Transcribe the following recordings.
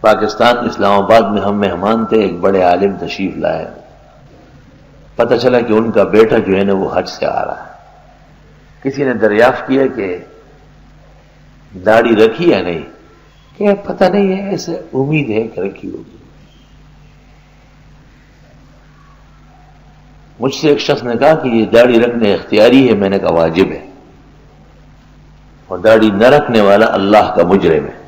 پاکستان اسلام آباد میں ہم مہمان تھے، ایک بڑے عالم تشریف لائے، پتہ چلا کہ ان کا بیٹا جو ہے نا وہ حج سے آ رہا ہے۔ کسی نے دریافت کیا کہ داڑھی رکھی یا نہیں، کہ پتہ نہیں ہے، ایسے امید ہے کہ رکھی ہوگی۔ مجھ سے ایک شخص نے کہا کہ یہ داڑھی رکھنے اختیاری ہے، میں نے کہا واجب ہے، اور داڑھی نہ رکھنے والا اللہ کا مجرم ہے۔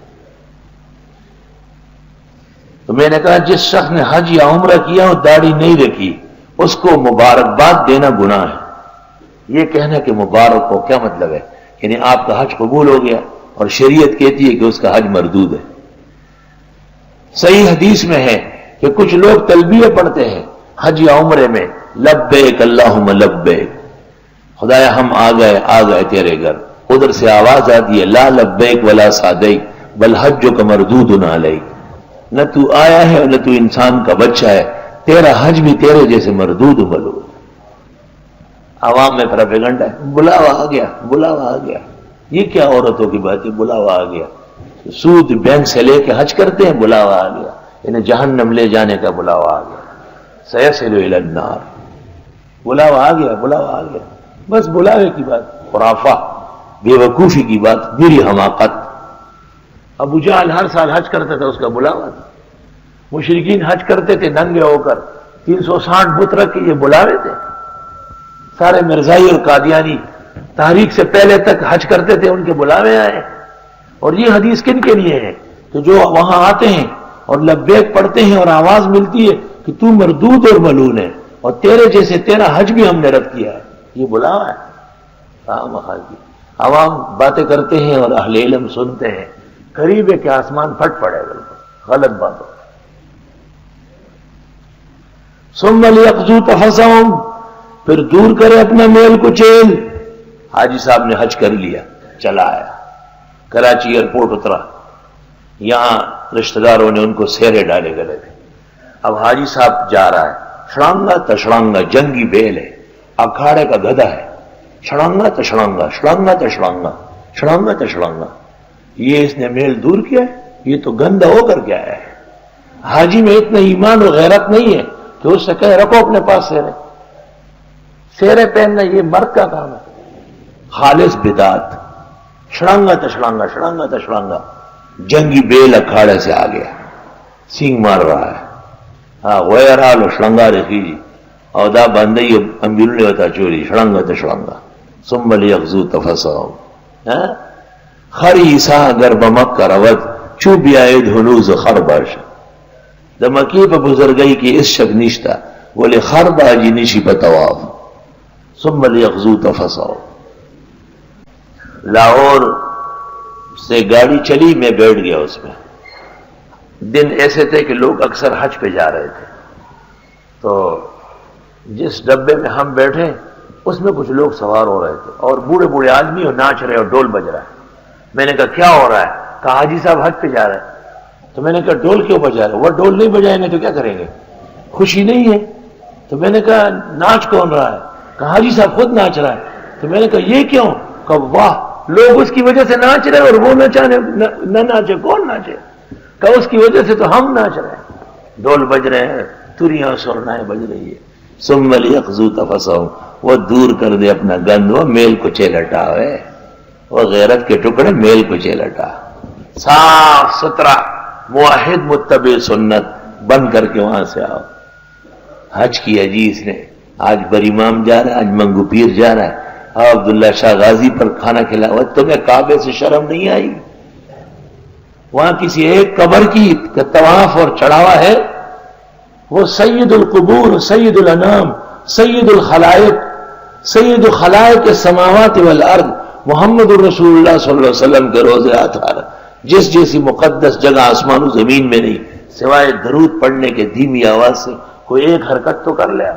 تو میں نے کہا جس شخص نے حج یا عمرہ کیا اور داڑھی نہیں رکھی اس کو مبارکباد دینا گناہ ہے۔ یہ کہنا کہ مبارک ہو کیا مطلب ہے؟ یعنی آپ کا حج قبول ہو گیا، اور شریعت کہتی ہے کہ اس کا حج مردود ہے۔ صحیح حدیث میں ہے کہ کچھ لوگ تلبیہ پڑھتے ہیں حج یا عمرے میں، لبیک اللہم لبیک، خدایا ہم آ گئے تیرے گھر، ادھر سے آواز آتی ہے لا لبیک ولا سعدیک بل حجک مردود علیک، نہ تو آیا ہے اور نہ تو انسان کا بچہ ہے، تیرا حج بھی تیرے جیسے مردود ملود۔ عوام میں پروپیگنڈا ہے، بلاوا آ گیا، بلاوا آ گیا۔ یہ کیا عورتوں کی بات ہے، بلاوا آ گیا؟ سود بینک سے لے کے حج کرتے ہیں، بلاوا آ گیا، انہیں جہنم لے جانے کا بلاوا آ گیا، سیصل الی النار، بلاوا آ گیا، بلاوا آ گیا۔ بس بلاوے کی بات، خرافہ، بے وقوفی کی بات، میری حماقت۔ ابو جہل ہر سال حج کرتا تھا، اس کا بلاوا تھا۔ مشرکین حج کرتے تھے ننگے ہو کر، 360 بت رکھ کے، یہ بلاوے تھے۔ سارے مرزائی اور قادیانی تحریک سے پہلے تک حج کرتے تھے، ان کے بلاوے آئے۔ اور یہ حدیث کن کے لیے ہے؟ کہ جو وہاں آتے ہیں اور لبیک پڑھتے ہیں اور آواز ملتی ہے کہ تو مردود اور ملعون ہے، اور تیرے جیسے تیرا حج بھی ہم نے رد کیا ہے، یہ بلاوا ہے۔ عوام باتیں کرتے ہیں اور اہل علم سنتے ہیں، قریب ہے کہ آسمان پھٹ پڑے، بالکل غلط بات ہو۔ ثم لیقضوا تفثهم، پھر دور کرے اپنا میل کچیل۔ حاجی صاحب نے حج کر لیا، چلا آیا، کراچی ایئرپورٹ اترا، یہاں رشتہ داروں نے ان کو سیرے ڈالے گلے تھے۔ اب حاجی صاحب جا رہا ہے، شڑانگا تشڑانگا، جنگی بیل ہے، اکھاڑے کا گدھا ہے، شڑانگا تشڑانگا، شڑانگا تشڑانگا، شڑانگا تشڑانگا۔ یہ اس نے میل دور کیا ہے، یہ تو گندا ہو کر کے آیا ہے۔ حاجی میں اتنا ایمان و غیرت نہیں ہے کہ اس سے کہے رکھو اپنے پاس سیرے۔ سیرے پہننا یہ مرد کا کام ہے، خالص بدعت۔ شڑانگا تشڑانگا، شڑانگا تشڑانگا، جنگی بیل اکھاڑے سے آ گیا، سینگ مار رہا ہے۔ ہاں غیر حال شڑنگا رکھی جی، اور دا بندی امبیل نے ہوتا چوری، شڑنگا تشڑانگا۔ ثم لیقضوا تفثهم، خریسا اگر بمک کا روت چو بیاید ہنوز خرباش، دمکی پہ بزرگئی کی اس شک نشتا بولے خرباجی نشی بتواف۔ ثم لیقضوا تفثهم، لاہور سے گاڑی چلی، میں بیٹھ گیا اس میں۔ دن ایسے تھے کہ لوگ اکثر حج پہ جا رہے تھے، تو جس ڈبے میں ہم بیٹھے اس میں کچھ لوگ سوار ہو رہے تھے، اور بوڑھے بوڑھے آدمی اور ناچ رہے اور ڈول بج رہا ہے۔ میں نے کہا کیا ہو رہا ہے؟ کہا حاجی صاحب حج پہ جا رہے ہیں۔ تو میں نے کہا ڈول کیوں بجا رہے؟ وہ ڈول نہیں بجائیں گے تو کیا کریں گے؟ خوشی نہیں ہے؟ تو میں نے کہا ناچ کون رہا ہے؟ کہا حاجی صاحب خود ناچ رہا ہے۔ تو میں نے کہا یہ کیوں؟ کہا واہ، لوگ اس کی وجہ سے ناچ رہے اور وہ نہ ناچے، کون ناچے؟ کہ اس کی وجہ سے تو ہم ناچ رہے ہیں، ڈول بج رہے ہیں، تریاں سرنائیں بج رہی ہے۔ ثم لیقضوا تفثهم، وہ دور کر دے اپنا گند، وہ میل کو چلٹا ہے، وہ غیرت کے ٹکڑے میل کو چلٹا، صاف ستھرا موحد متبع سنت بن کر کے وہاں سے آؤ۔ حج کیا جی اس نے، آج بریمام جا رہا ہے، آج منگو پیر جا رہا ہے، عبداللہ شاہ غازی پر کھانا کھلاوا۔ تمہیں کعبے سے شرم نہیں آئی؟ وہاں کسی ایک قبر کی طواف اور چڑھاوا ہے؟ وہ سید القبور، سید الانام، سید الخلائق، سید خلائق السماوات والارض، محمد الرسول اللہ صلی اللہ علیہ وسلم کے روضے اطہار، جس جیسی مقدس جگہ آسمان و زمین میں نہیں، سوائے درود پڑھنے کے دھیمی آواز سے کوئی ایک حرکت تو کر لیا،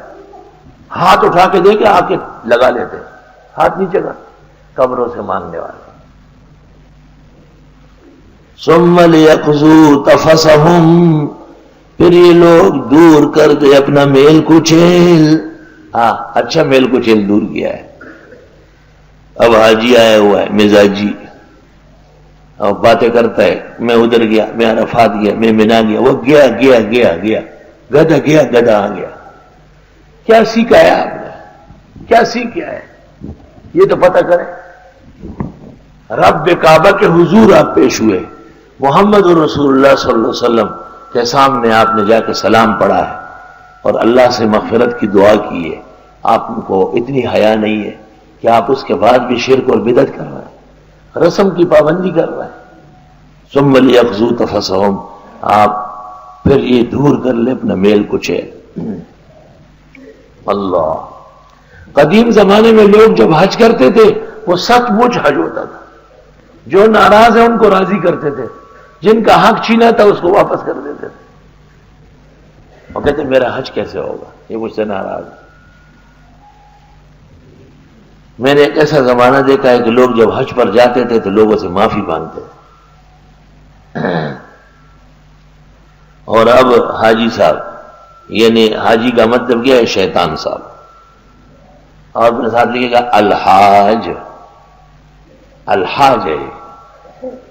ہاتھ اٹھا کے دے کے آ کے لگا لیتے، ہاتھ نیچے کر، قبروں سے مانگنے والے۔ ثم لیقضوا تفثهم، پھر یہ لوگ دور کر دے اپنا میل کچیل۔ اچھا میل کچیل دور کیا ہے۔ اب حاجی آیا ہوا ہے مزاجی، اور باتیں کرتا ہے، میں ادھر گیا، میں عرفات گیا، میں منا گیا، وہ گیا گیا گیا گیا، گدھا گیا گدھا آ گیا۔ کیا سیکھا ہے آپ نے؟ کیا سیکھا ہے؟ یہ تو پتہ کریں۔ رب کعبہ کے حضور آپ پیش ہوئے، محمد رسول اللہ صلی اللہ علیہ وسلم کے سامنے آپ نے جا کے سلام پڑھا ہے اور اللہ سے مغفرت کی دعا کی ہے۔ آپ کو اتنی حیا نہیں ہے کہ آپ اس کے بعد بھی شرک اور بدعت کر رہے ہیں، رسم کی پابندی کر رہے ہیں۔ ثم لیقضوا تفثهم، آپ پھر یہ دور کر لیں اپنا میل کچیل۔ اللہ، قدیم زمانے میں لوگ جب حج کرتے تھے وہ سچ مچ حج ہوتا تھا، جو ناراض ہے ان کو راضی کرتے تھے، جن کا حق چھینا تھا اس کو واپس کر دیتے تھے، اور کہتے میرا حج کیسے ہوگا، یہ مجھ سے ناراض ہے۔ میں نے ایک ایسا زمانہ دیکھا ہے کہ لوگ جب حج پر جاتے تھے تو لوگوں سے معافی مانگتے تھے، اور اب حاجی صاحب، یعنی حاجی کا مطلب کیا ہے؟ شیطان صاحب، اور اپنے ساتھ لکھے گا الحاج، الحاج ہے۔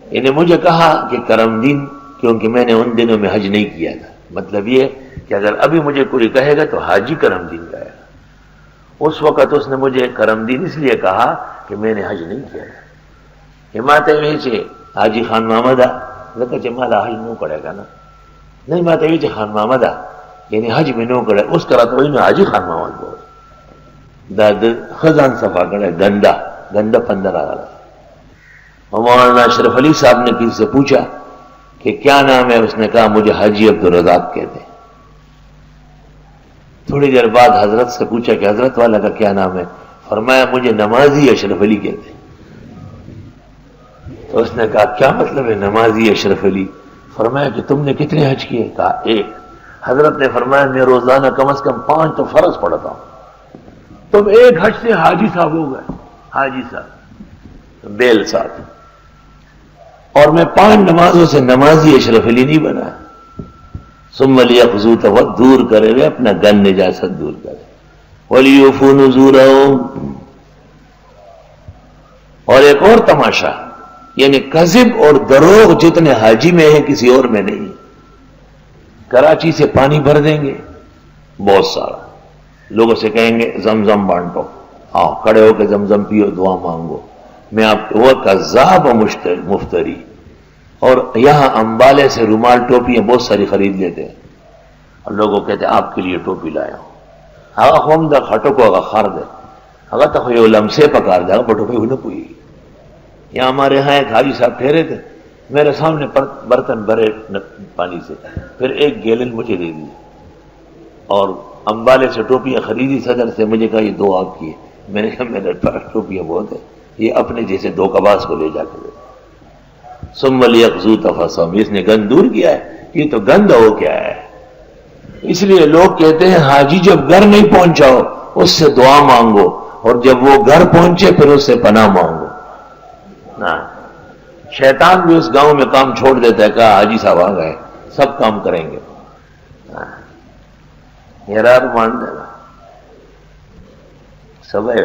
انہیں مجھے کہا کہ کرم دین، کیونکہ میں نے ان دنوں میں حج نہیں کیا تھا، مطلب یہ کہ اگر ابھی مجھے کوئی کہے گا تو حاجی کرم دین کہے گا۔ اس وقت اس نے مجھے کرم دین اس لیے کہا کہ میں نے حج نہیں کیا تھا۔ ماتے ویچے حاجی خان محمد لکه مالا حج نو کرے گا نا، نہیں ماتے ویچے خان محمد یعنی حج میں نو کرے، اس کرا تو انہیں حاجی خان محمد بول داد خزان صفا کرے، گندا گندا 15 آ رہا۔ مولانا اشرف علی صاحب نے کسی سے پوچھا کہ کیا نام ہے، اس نے کہا مجھے حاجی عبدالرزاق کہتے ہیں۔ تھوڑی دیر بعد حضرت سے پوچھا کہ حضرت والا کا کیا نام ہے، فرمایا مجھے نمازی اشرف علی کہتے ہیں۔ تو اس نے کہا کیا مطلب ہے نمازی اشرف علی؟ فرمایا کہ تم نے کتنے حج کیے؟ کہا ایک۔ حضرت نے فرمایا میں روزانہ کم از کم 5 تو فرض پڑھتا ہوں، تم ایک حج سے حاجی صاحب ہو گئے، حاجی صاحب بیل صاحب، اور میں 5 نمازوں سے نمازی اشرف علی نہیں بنا۔ ثم لیقضوا تفثهم، دور کرے ہوئے اپنا گن نجاست دور کرے، ولیوفوا نذورهم۔ اور ایک اور تماشا، یعنی کذب اور دروغ جتنے حاجی میں ہیں کسی اور میں نہیں۔ کراچی سے پانی بھر دیں گے بہت سارا، لوگوں سے کہیں گے زمزم بانٹو، آؤ کھڑے ہو کے زمزم پیو، دعا مانگو، میں آپ وہ کذاب و مفتری۔ اور یہاں امبالے سے رومال ٹوپیاں بہت ساری خرید لیتے ہیں، اور لوگوں کہتے ہیں آپ کے لیے ٹوپی لایا ہوں، ہاں خوم دا کھٹو کو اگر خار دے اگر تو یہ لمسے پکار دے اگر ٹوپی ہوئی نہ پوئی۔ یہاں ہمارے یہاں ایک حاجی صاحب ٹھہرے تھے، میرے سامنے برتن بھرے پانی سے، پھر ایک گیلن مجھے دے دی، اور امبالے سے ٹوپیاں خریدی صدر سے، مجھے کہا یہ 2 آپ کی ہے۔ میں نے کہا میرے پاس ٹوپیاں بہت ہیں، یہ اپنے جیسے 2 کباس کو لے جا کے دے۔ ثم لیقضوا تفثهم، اس نے گند دور کیا ہے، یہ تو گند ہو کیا ہے۔ اس لیے لوگ کہتے ہیں حاجی جب گھر نہیں پہنچاؤ اس سے دعا مانگو، اور جب وہ گھر پہنچے پھر اس سے پناہ مانگو۔ شیطان بھی اس گاؤں میں کام چھوڑ دیتا ہے، کہا حاجی صاحب آ گئے سب کام کریں گے، یار مان دینا سب ہے۔